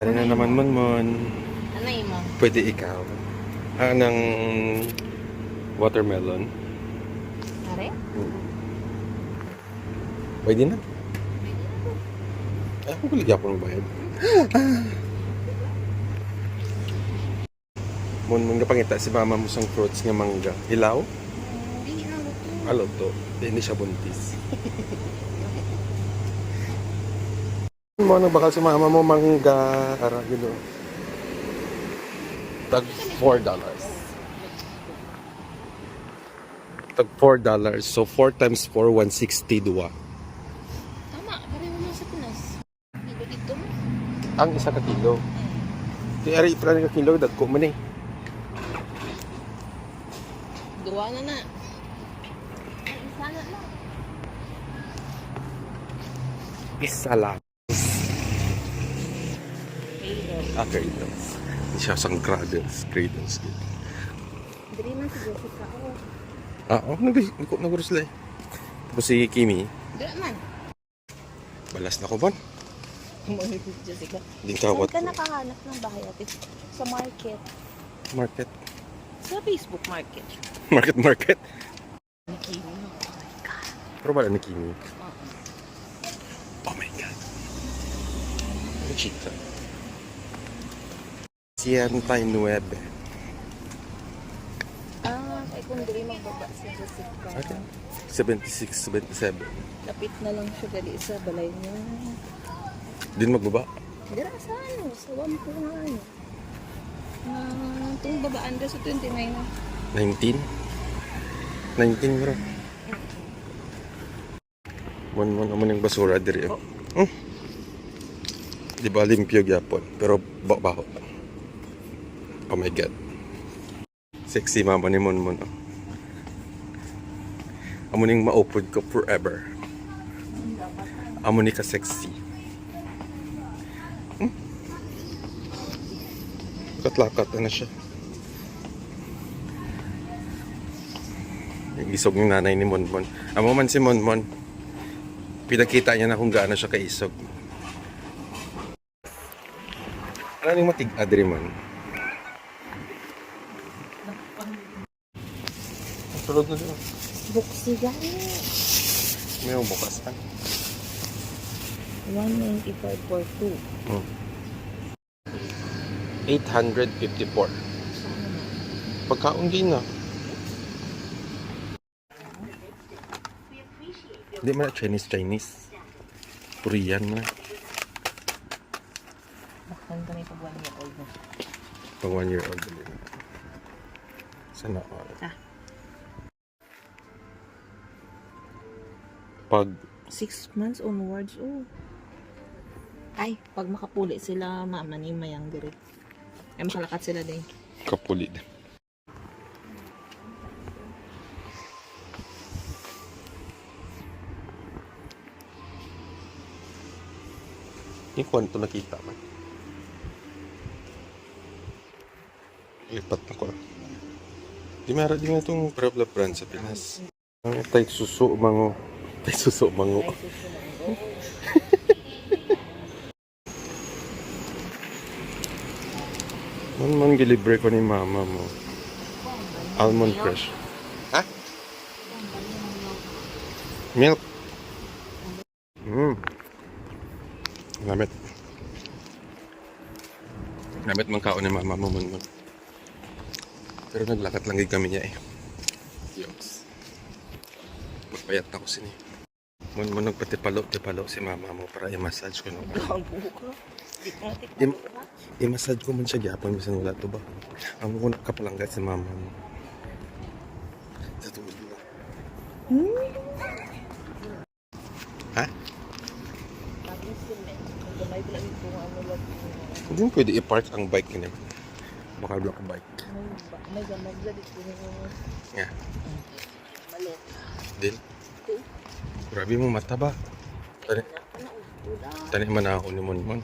Ano na naman, Monmon? Ano mo? Pwede ikaw. Ng watermelon. Are? Pwede na. Ay, ako kuligyan ako ng bayad. Monmon, kapangita si mama mo sang fruits nga mangga. Hilaw? Hindi, ano to? Alo to. Hindi siya buntis. Mo na bakal si mama mo mangga. Ara, yun o. Tag $4. Tag $4. So 4 times 4, 160 duwa. Tama, pareho lang sa Pinas. Dito dito mo. Ang isa ka kilo. Di ari ipra ka kilo dagko man eh. Gawa na na. Ay, isa na lang. Isa lang. Okay, Cradles. Hindi siya sang cradles. Cradles. Dili man si Jessica. Oo, nag-guro sila eh. Tapos si Kimi, Dila man. balas na ko ba? Kumalit si Jessica. Hindi kawat Saan ka nakahanap ng bahay ate? Sa market. market. Sa Facebook market. Market. Nikki, oh my God. Pero wala ni Kimi. Oh my God. Ano chika? 109. Ay kung dili magbaba si Jessica. Okay. 76, 77. Lapit na lang siya dali sa balay niya. Din magbaba. Dira sa ano? Sa 1 po na ano. Itong babaan doon sa 29 na. 19? 19 bro. Mon naman yung basura diri. Oh. Di ba limpyo gyapon, pero baho. Oh my God. Sexy mama ni Monmon. Oh. Amo ning maupod ko forever. Amo ni ka sexy. Katlakat na siya. Yung isog ng nanay ni Monmon. Amo man si Monmon. Pinakita niya na kung gaano siya kaisog. Ano yung matig-adri man? Tulog na doon. Buksi gani. May bukas pa. 195 for 2. 854. Pagkaon din na. Hindi man na Chinese. Korean man. Bakit kami pag 1 year old na? Pag 1 year old din. Sana all. Pag 6 months onwards, oh. Ay, pag makapuli sila, mama ni mayang diri. Ay, makalakat sila din. kapulid. Yung kwento nakita man. Lipat na ko. Di meron din nga itong Pravla brand sa Pinas. Ang tay suso mango. Tay suso mango. Man gilibre ko ni mama mo. Almond fresh. Ha? Milk. Lamit. Lamit man kaon ni mama mo man. Pero naglakat lang kami niya eh. Yoks. Magpayat na ko sini. Mun nagpatipalo si mama mo para i-massage ko no. I-massage ko man siya gyapon bisan wala to ba. Amo ko nakapalanggat si mama mo. Sa tuwid na. Ha? Hindi mo pwede i-park ang bike niya. Baka block ang bike. May gamag dito. Yeah. Malit. Din. Grabe mo mata ba? Tani man ako ni Monmon.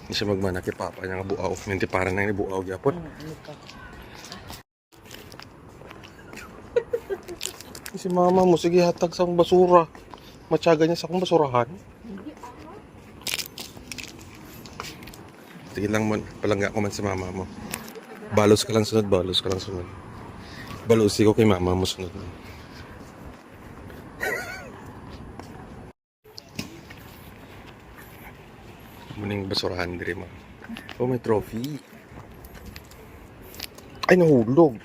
Hindi siya magmana kay papa niya nga buaw. Minti para na ni buaw gyapon. Si mama mo sige hatag sa akong basura. Matyaga niya sa akong basurahan. Sige lang mo, palangga ko man sa mama mo. Balos ka lang sunod, balos ka lang sunod. Balusi ko kay mama mo sunod. Muning basurahan diri mo. Oh, may trophy. Ay, nahulog.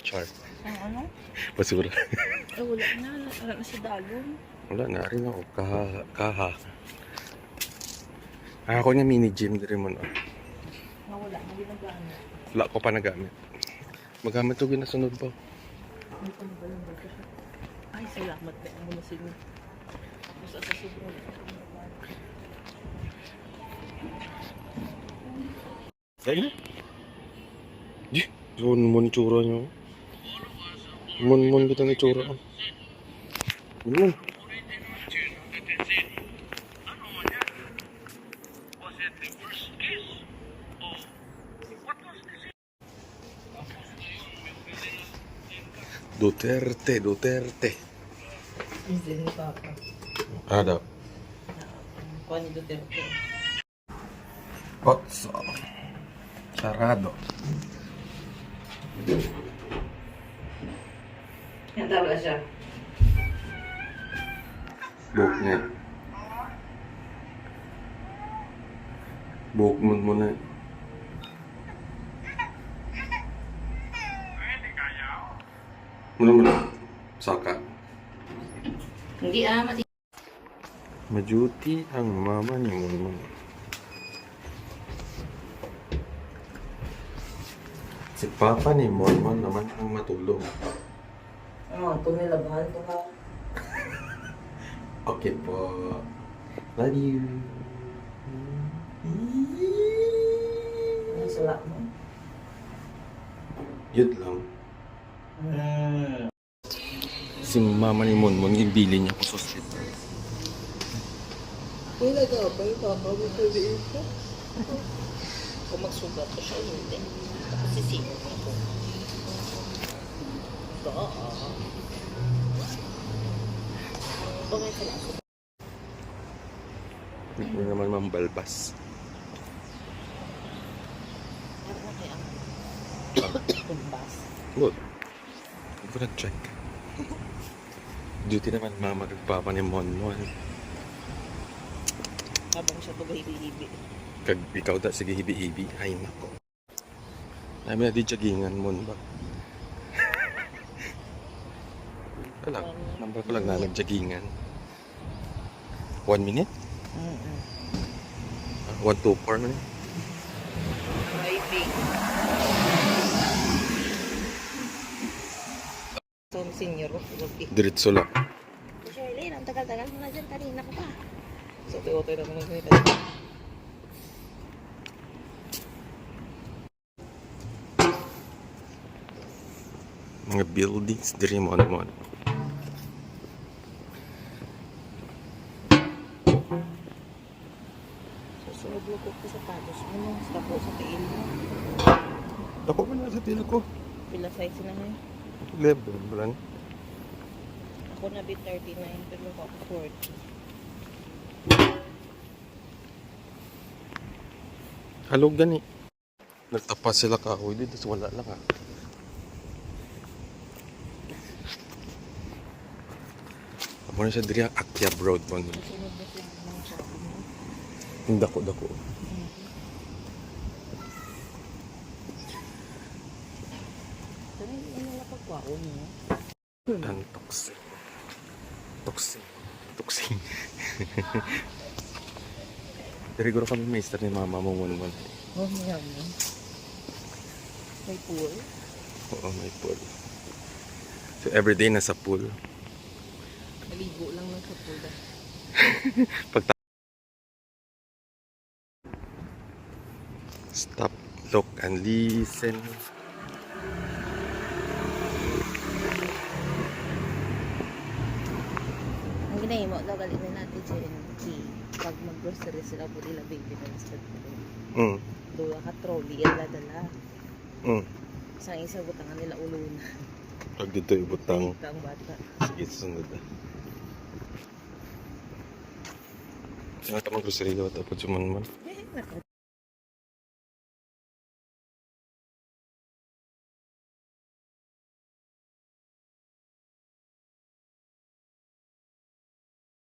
Char. Ang ano? Basura. Wala na. Wala na si Dagong. Wala na rin ako. Kaha. Ako niya mini gym diri mo na. Nawala na ginagamit. Wala ko pa nagamit. Magamit ko ginasunod pa. Ano pa ba lang ba siya? Ay, salamat ba ang mga sige. Tapos sa sobrang. Ay na. Di, mon tsura niyo. Mon kita ni tsura. Mon. Duterte. Hindi ni Papa. Ada. Kuha ni Duterte. Otso. Sarado. Yan tawag siya. Buhok niya. Buhok mo na. Muna. Saka. Hindi mati. Majuti ang mama ni Munmun. Si Papa ni Munmun naman ang matulog. Ito nilabahan ito ka. Okay po. Love you. Ano sala mo? Yun lang. Si mama ni Munmun, yung bili niya ko sa street. Wala ka ba yung Papa mo sabihin ka? Kung magsugat ko siya, hindi. Tapos sisipin ako. Okay sila. Hindi naman mambalbas. Ano kaya ang tumbas? Good. Hindi ko nag-check. Duty naman mama kag papa ni Monmon. Habang siya tugahibi-hibi. Kag ikaw da sige hibi-hibi. Ay nako. Namin na di jagingan mon ba? Wala. Number ko lang na nagjagingan. 1 minute? 1 to 4 minute? Maybe. So, senior ko. Diretso lang. Shirley, ang tagal-tagal mo na dyan. Kanina ko pa. So, otoy na naman kayo. Mga buildings diri mon. Susunod mo ko sa pados mo. Tapo sa tiil mo. Ako man na sa tila ko. Pila size na ngayon. Level lang. Ako na bit 39. Pero ako 40. Halog gani. Nagtapas sila kahoy dito, wala lang ah. Amo na siya diri ang Akyab Road mo. Susunod na siya ng shopping mo. Yung dako. Pero hindi mo napagkwao mo. Ang toksing. Diri guro kami master ni mama mo mo. Oh, yan mo. May pool. Oo, may pool. So everyday nasa pool. Maligo lang lang sa pool. Stop, look, and listen. Ang ginahimo daw galing na natin sa NT. Pag mag-grocery sila po nila baby na sa Mm. doon ka trolley yan dala. Mm. Sa isa butangan nila ulo na. Pag dito ibutang. Ang bata. Sige, susunod na. Ang tamang grocery daw tapos suman man.